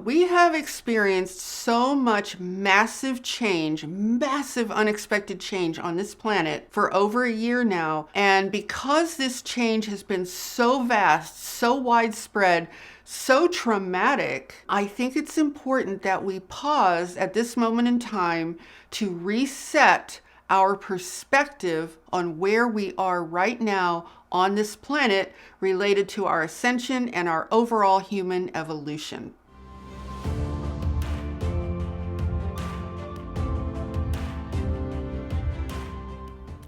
We have experienced so much massive change, massive unexpected change on this planet for over a year now. And because this change has been so vast, so widespread, so traumatic, I think it's important that we pause at this moment in time to reset our perspective on where we are right now on this planet related to our ascension and our overall human evolution.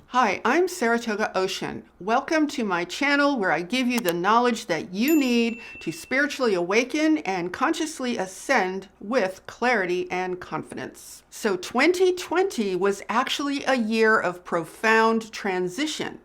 Hi, I'm Saratoga Ocean. Welcome to my channel where I give you the knowledge that you need to spiritually awaken and consciously ascend with clarity and confidence. So 2020 was actually a year of profound transition.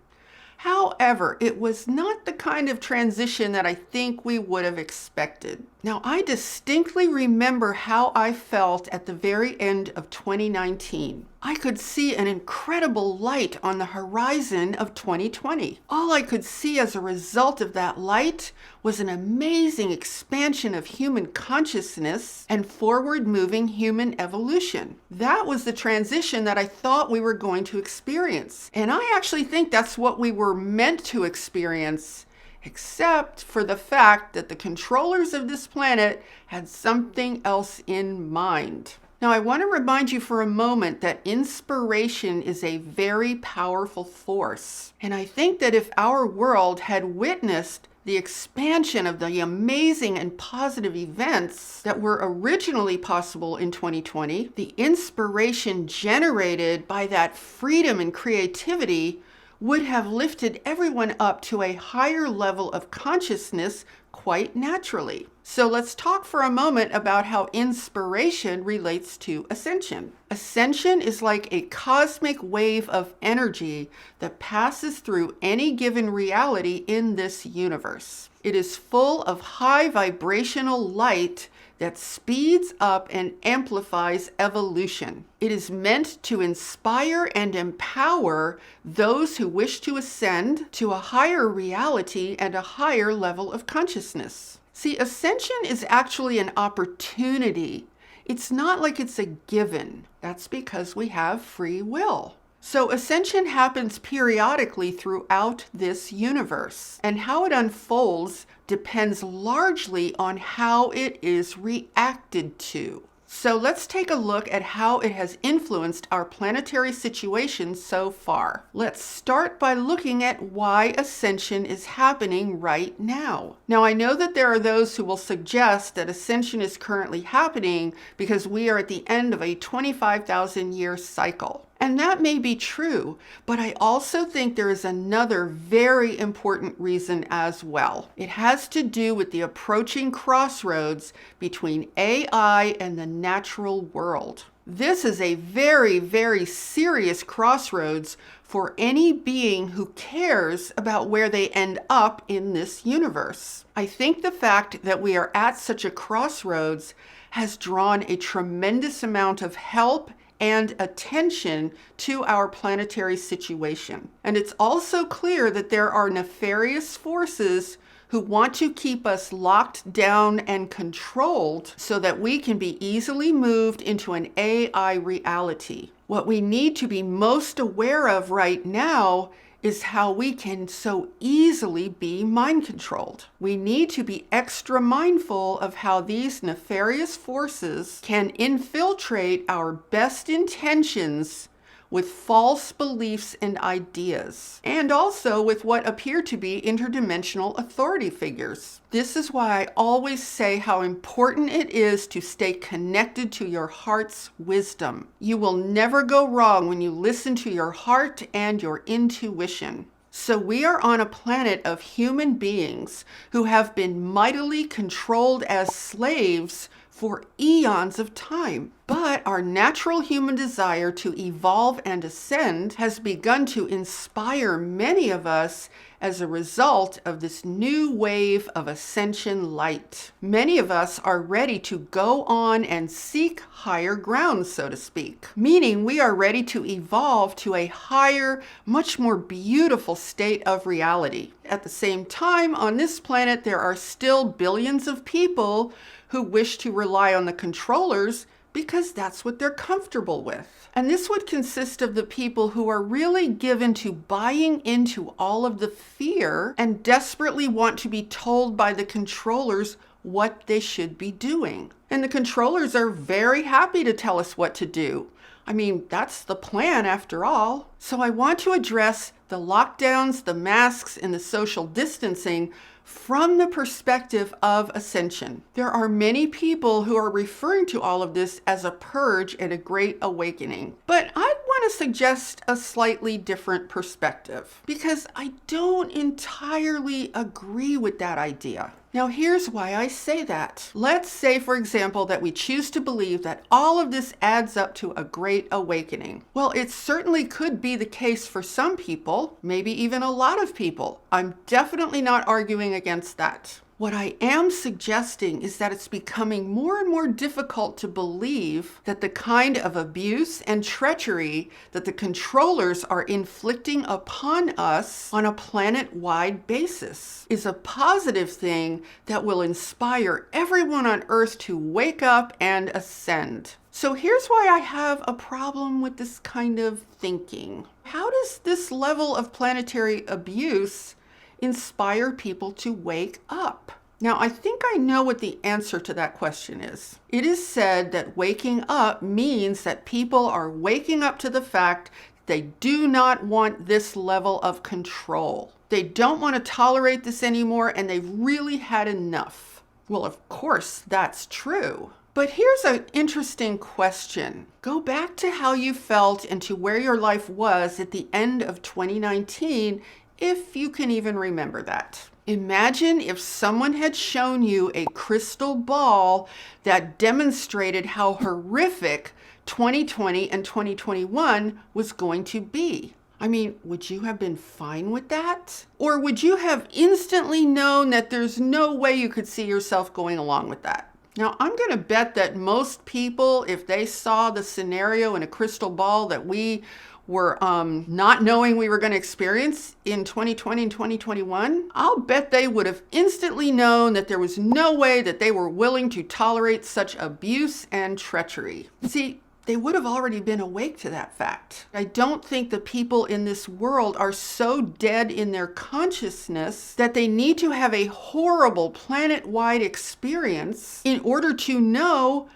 However, it was not the kind of transition that I think we would have expected. Now, I distinctly remember how I felt at the very end of 2019. I could see an incredible light on the horizon of 2020. All I could see as a result of that light was an amazing expansion of human consciousness and forward-moving human evolution. That was the transition that I thought we were going to experience. And I actually think that's what we were meant to experience, except for the fact that the controllers of this planet had something else in mind. Now, I want to remind you for a moment that inspiration is a very powerful force. And I think that if our world had witnessed the expansion of the amazing and positive events that were originally possible in 2020, the inspiration generated by that freedom and creativity would have lifted everyone up to a higher level of consciousness quite naturally. So let's talk for a moment about how inspiration relates to ascension. Ascension is like a cosmic wave of energy that passes through any given reality in this universe. It is full of high vibrational light that speeds up and amplifies evolution. It is meant to inspire and empower those who wish to ascend to a higher reality and a higher level of consciousness. See, ascension is actually an opportunity. It's not like it's a given. That's because we have free will. So ascension happens periodically throughout this universe, and how it unfolds depends largely on how it is reacted to. So let's take a look at how it has influenced our planetary situation so far. Let's start by looking at why ascension is happening right now. Now, I know that there are those who will suggest that ascension is currently happening because we are at the end of a 25,000-year cycle. And that may be true, but I also think there is another very important reason as well. It has to do with the approaching crossroads between AI and the natural world. This is a very, very serious crossroads for any being who cares about where they end up in this universe. I think the fact that we are at such a crossroads has drawn a tremendous amount of help and attention to our planetary situation. And it's also clear that there are nefarious forces who want to keep us locked down and controlled so that we can be easily moved into an AI reality. What we need to be most aware of right now is how we can so easily be mind controlled. We need to be extra mindful of how these nefarious forces can infiltrate our best intentions with false beliefs and ideas, and also with what appear to be interdimensional authority figures. This is why I always say how important it is to stay connected to your heart's wisdom. You will never go wrong when you listen to your heart and your intuition. So we are on a planet of human beings who have been mightily controlled as slaves for eons of time. But our natural human desire to evolve and ascend has begun to inspire many of us as a result of this new wave of ascension light. Many of us are ready to go on and seek higher ground, so to speak, meaning we are ready to evolve to a higher, much more beautiful state of reality. At the same time, on this planet, there are still billions of people who wish to rely on the controllers because that's what they're comfortable with. And this would consist of the people who are really given to buying into all of the fear and desperately want to be told by the controllers what they should be doing. And the controllers are very happy to tell us what to do. I mean, that's the plan after all. So I want to address the lockdowns, the masks, and the social distancing from the perspective of Ascension. There are many people who are referring to all of this as a purge and a great awakening. But I want to suggest a slightly different perspective because I don't entirely agree with that idea. Now, here's why I say that. Let's say, for example, that we choose to believe that all of this adds up to a great awakening. Well, it certainly could be the case for some people, maybe even a lot of people. I'm definitely not arguing against that. What I am suggesting is that it's becoming more and more difficult to believe that the kind of abuse and treachery that the controllers are inflicting upon us on a planet-wide basis is a positive thing that will inspire everyone on Earth to wake up and ascend. So here's why I have a problem with this kind of thinking. How does this level of planetary abuse inspire people to wake up? Now, I think I know what the answer to that question is. It is said that waking up means that people are waking up to the fact they do not want this level of control. They don't want to tolerate this anymore, and they've really had enough. Well, of course, that's true. But here's an interesting question. Go back to how you felt and to where your life was at the end of 2019, if you can even remember that. Imagine if someone had shown you a crystal ball that demonstrated how horrific 2020 and 2021 was going to be. I mean, would you have been fine with that? Or would you have instantly known that there's no way you could see yourself going along with that? Now, I'm going to bet that most people, if they saw the scenario in a crystal ball that we were not knowing we were going to experience in 2020 and 2021, I'll bet they would have instantly known that there was no way that they were willing to tolerate such abuse and treachery. See, they would have already been awake to that fact. I don't think the people in this world are so dead in their consciousness that they need to have a horrible planet-wide experience in order to know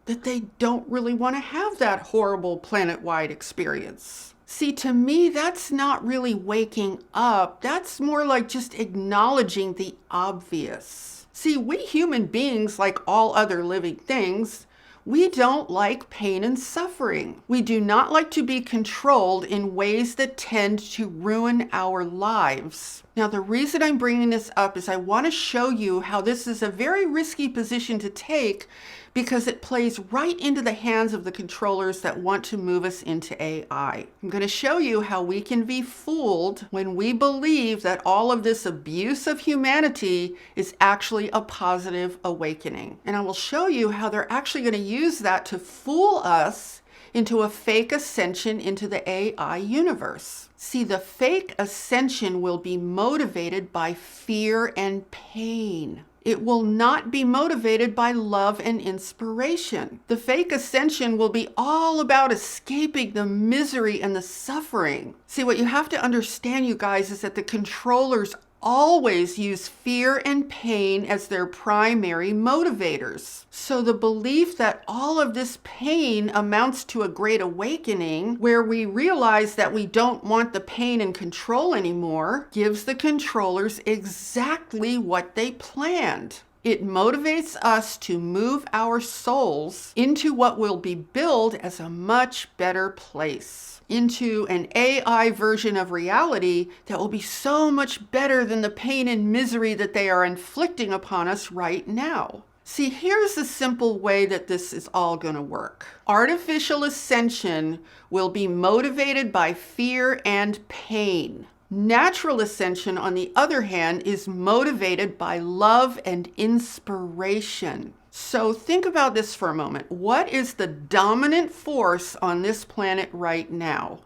that they don't really want to have that horrible planet-wide experience. See, to me, that's not really waking up. That's more like just acknowledging the obvious. See, we human beings, like all other living things, we don't like pain and suffering. We do not like to be controlled in ways that tend to ruin our lives. Now, the reason I'm bringing this up is I want to show you how this is a very risky position to take because it plays right into the hands of the controllers that want to move us into AI. I'm going to show you how we can be fooled when we believe that all of this abuse of humanity is actually a positive awakening. And I will show you how they're actually going to use that to fool us into a fake ascension into the AI universe. See, the fake ascension will be motivated by fear and pain. It will not be motivated by love and inspiration. The fake ascension will be all about escaping the misery and the suffering. See, what you have to understand, you guys, is that the controllers always use fear and pain as their primary motivators. So the belief that all of this pain amounts to a great awakening, where we realize that we don't want the pain and control anymore, gives the controllers exactly what they planned. It motivates us to move our souls into what will be billed as a much better place, into an AI version of reality that will be so much better than the pain and misery that they are inflicting upon us right now. See, here's the simple way that this is all going to work. Artificial ascension will be motivated by fear and pain. Natural ascension, on the other hand, is motivated by love and inspiration. So think about this for a moment. What is the dominant force on this planet right now?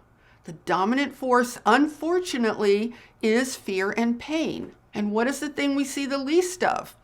The dominant force, unfortunately, is fear and pain. And what is the thing we see the least of?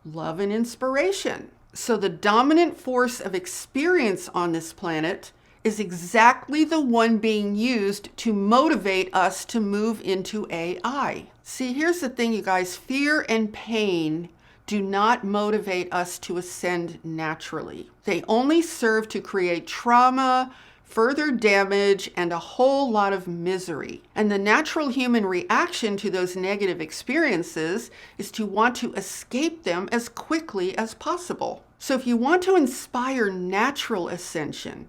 Love and inspiration. So the dominant force of experience on this planet is exactly the one being used to motivate us to move into AI. See, here's the thing, you guys. Fear and pain do not motivate us to ascend naturally. They only serve to create trauma, further damage, and a whole lot of misery. And the natural human reaction to those negative experiences is to want to escape them as quickly as possible. So if you want to inspire natural ascension,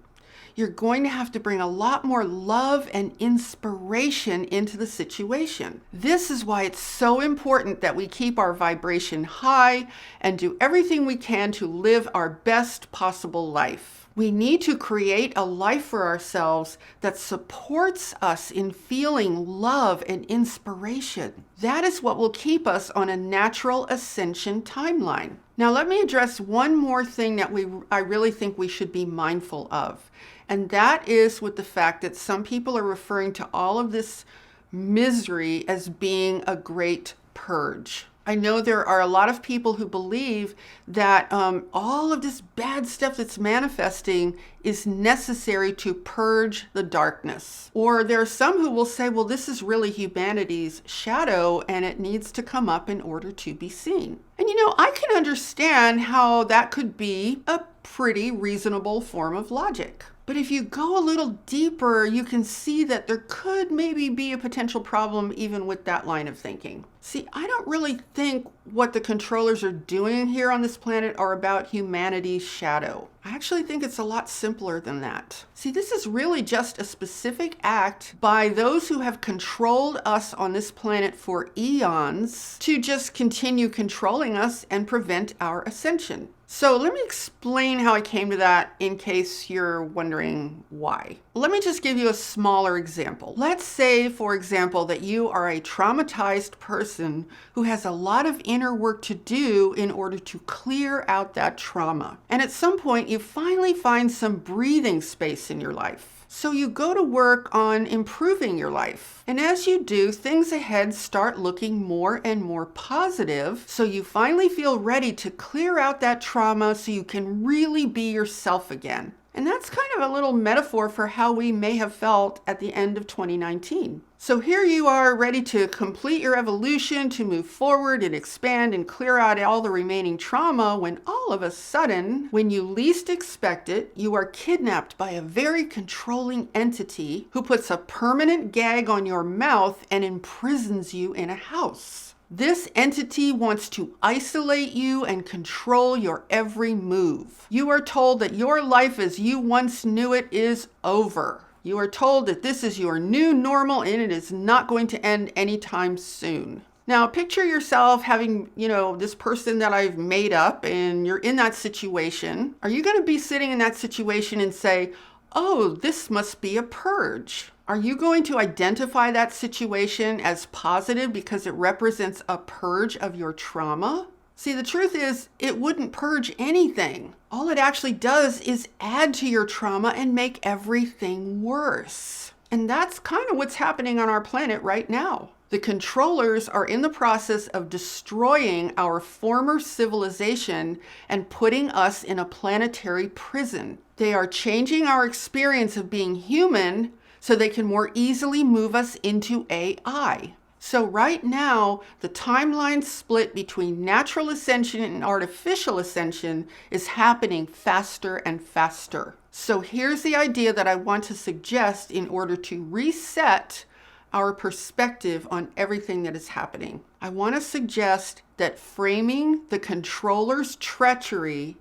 you're going to have to bring a lot more love and inspiration into the situation. This is why it's so important that we keep our vibration high and do everything we can to live our best possible life. We need to create a life for ourselves that supports us in feeling love and inspiration. That is what will keep us on a natural ascension timeline. Now, let me address one more thing that I really think we should be mindful of. And that is with the fact that some people are referring to all of this misery as being a great purge. I know there are a lot of people who believe that all of this bad stuff that's manifesting is necessary to purge the darkness. Or there are some who will say, well, this is really humanity's shadow and it needs to come up in order to be seen. And I can understand how that could be a pretty reasonable form of logic. But if you go a little deeper, you can see that there could maybe be a potential problem even with that line of thinking. See, I don't really think what the controllers are doing here on this planet are about humanity's shadow. I actually think it's a lot simpler than that. See, this is really just a specific act by those who have controlled us on this planet for eons to just continue controlling us and prevent our ascension. So let me explain how I came to that in case you're wondering why. Let me just give you a smaller example. Let's say, for example, that you are a traumatized person who has a lot of inner work to do in order to clear out that trauma. And at some point, you finally find some breathing space in your life. So you go to work on improving your life. And as you do, things ahead start looking more and more positive. So you finally feel ready to clear out that trauma so you can really be yourself again. And that's kind of a little metaphor for how we may have felt at the end of 2019. So here you are ready to complete your evolution, to move forward and expand and clear out all the remaining trauma when all of a sudden, when you least expect it, you are kidnapped by a very controlling entity who puts a permanent gag on your mouth and imprisons you in a house. This entity wants to isolate you and control your every move. You are told that your life as you once knew it is over. You are told that this is your new normal and it is not going to end anytime soon. Now, picture yourself having, this person that I've made up and you're in that situation. Are you going to be sitting in that situation and say, oh, this must be a purge? Are you going to identify that situation as positive because it represents a purge of your trauma? See, the truth is, it wouldn't purge anything. All it actually does is add to your trauma and make everything worse. And that's kind of what's happening on our planet right now. The controllers are in the process of destroying our former civilization and putting us in a planetary prison. They are changing our experience of being human so they can more easily move us into AI. So right now, the timeline split between natural ascension and artificial ascension is happening faster and faster. So here's the idea that I want to suggest in order to reset our perspective on everything that is happening. I want to suggest that framing the controller's treachery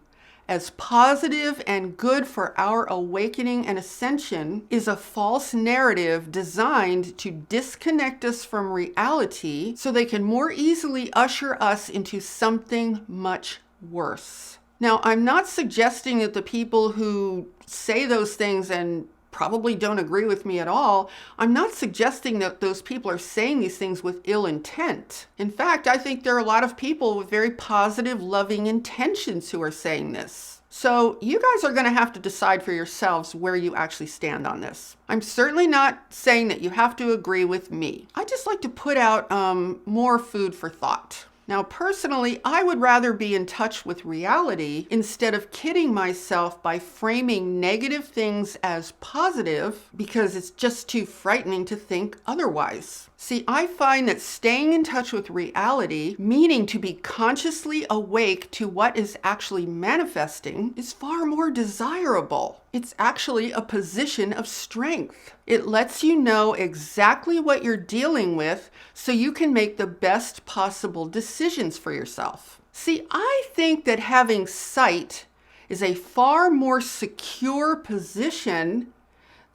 as positive and good for our awakening and ascension is a false narrative designed to disconnect us from reality so they can more easily usher us into something much worse. Now, I'm not suggesting that the people who say those things and probably don't agree with me at all, I'm not suggesting that those people are saying these things with ill intent. In fact, I think there are a lot of people with very positive, loving intentions who are saying this. So you guys are going to have to decide for yourselves where you actually stand on this. I'm certainly not saying that you have to agree with me. I just like to put out more food for thought. Now, personally, I would rather be in touch with reality instead of kidding myself by framing negative things as positive because it's just too frightening to think otherwise. See, I find that staying in touch with reality, meaning to be consciously awake to what is actually manifesting, is far more desirable. It's actually a position of strength. It lets you know exactly what you're dealing with so you can make the best possible decisions for yourself. See, I think that having sight is a far more secure position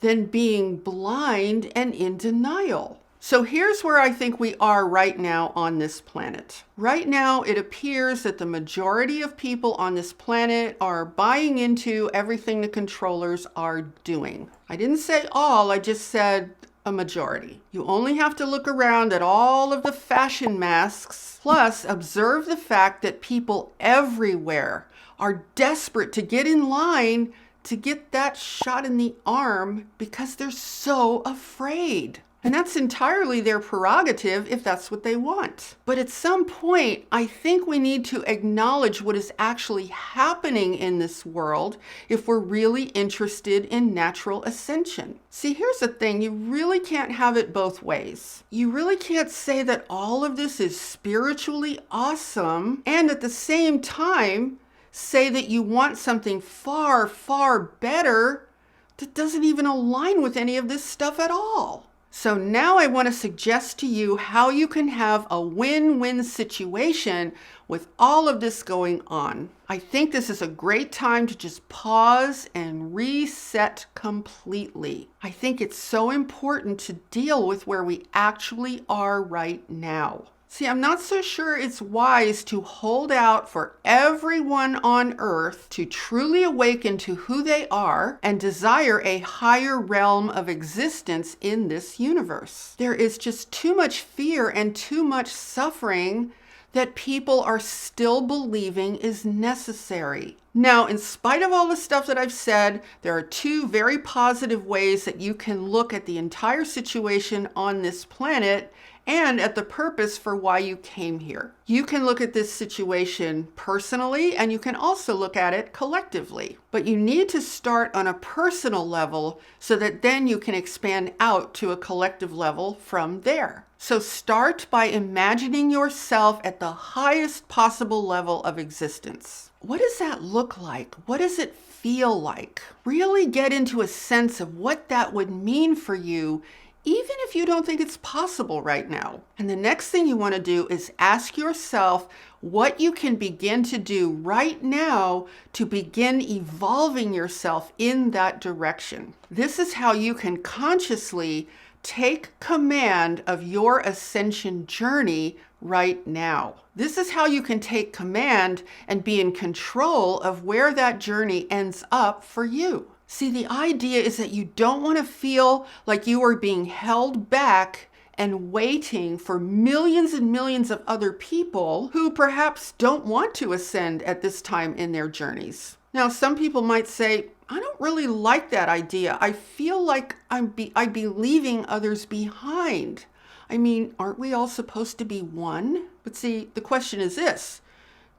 than being blind and in denial. So here's where I think we are right now on this planet. Right now, it appears that the majority of people on this planet are buying into everything the controllers are doing. I didn't say all, I just said a majority. You only have to look around at all of the fashion masks, plus observe the fact that people everywhere are desperate to get in line to get that shot in the arm because they're so afraid. And that's entirely their prerogative if that's what they want. But at some point, I think we need to acknowledge what is actually happening in this world if we're really interested in natural ascension. See, here's the thing, you really can't have it both ways. You really can't say that all of this is spiritually awesome and at the same time say that you want something far, far better that doesn't even align with any of this stuff at all. So now I want to suggest to you how you can have a win-win situation with all of this going on. I think this is a great time to just pause and reset completely. I think it's so important to deal with where we actually are right now. See, I'm not so sure it's wise to hold out for everyone on earth to truly awaken to who they are and desire a higher realm of existence in this universe. There is just too much fear and too much suffering that people are still believing is necessary. Now, in spite of all the stuff that I've said, there are two very positive ways that you can look at the entire situation on this planet and at the purpose for why you came here. You can look at this situation personally, and you can also look at it collectively. But you need to start on a personal level so that then you can expand out to a collective level from there. So start by imagining yourself at the highest possible level of existence. What does that look like? What does it feel like? Really get into a sense of what that would mean for you, even if you don't think it's possible right now. And the next thing you want to do is ask yourself what you can begin to do right now to begin evolving yourself in that direction. This is how you can consciously take command of your ascension journey right now. This is how you can take command and be in control of where that journey ends up for you. See, the idea is that you don't want to feel like you are being held back and waiting for millions and millions of other people who perhaps don't want to ascend at this time in their journeys. Now, some people might say, I don't really like that idea. I feel like I'd be leaving others behind. I mean, aren't we all supposed to be one? But see, the question is this.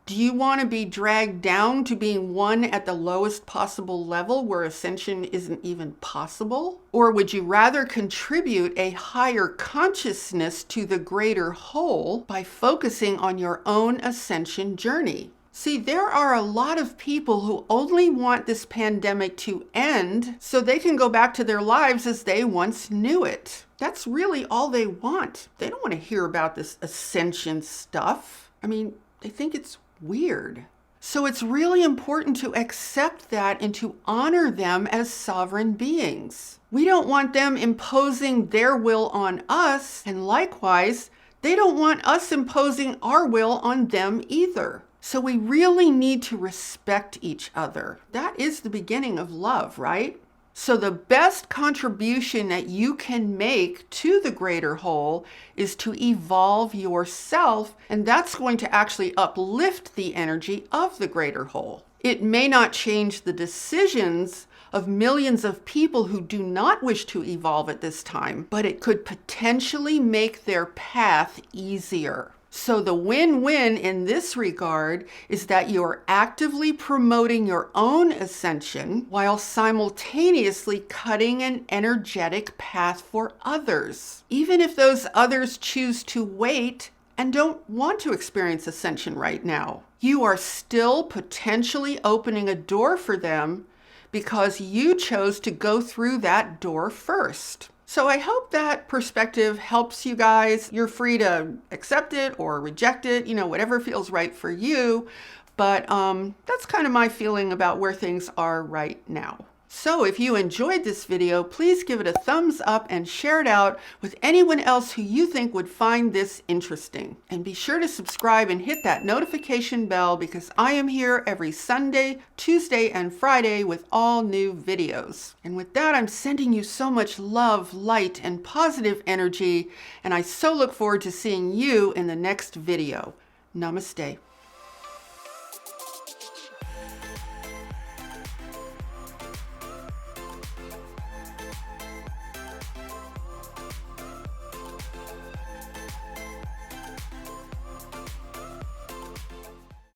Do you want to be dragged down to being one at the lowest possible level where ascension isn't even possible? Or would you rather contribute a higher consciousness to the greater whole by focusing on your own ascension journey? See, there are a lot of people who only want this pandemic to end so they can go back to their lives as they once knew it. That's really all they want. They don't want to hear about this ascension stuff. I mean, they think it's weird. So it's really important to accept that and to honor them as sovereign beings. We don't want them imposing their will on us, and likewise, they don't want us imposing our will on them either. So we really need to respect each other. That is the beginning of love, right? So the best contribution that you can make to the greater whole is to evolve yourself, and that's going to actually uplift the energy of the greater whole. It may not change the decisions of millions of people who do not wish to evolve at this time, but it could potentially make their path easier. So the win-win in this regard is that you're actively promoting your own ascension while simultaneously cutting an energetic path for others. Even if those others choose to wait and don't want to experience ascension right now, you are still potentially opening a door for them because you chose to go through that door first. So I hope that perspective helps you guys. You're free to accept it or reject it, whatever feels right for you. But that's kind of my feeling about where things are right now. So if you enjoyed this video, please give it a thumbs up and share it out with anyone else who you think would find this interesting. And be sure to subscribe and hit that notification bell because I am here every Sunday, Tuesday, and Friday with all new videos. And with that, I'm sending you so much love, light, and positive energy, and I so look forward to seeing you in the next video. Namaste.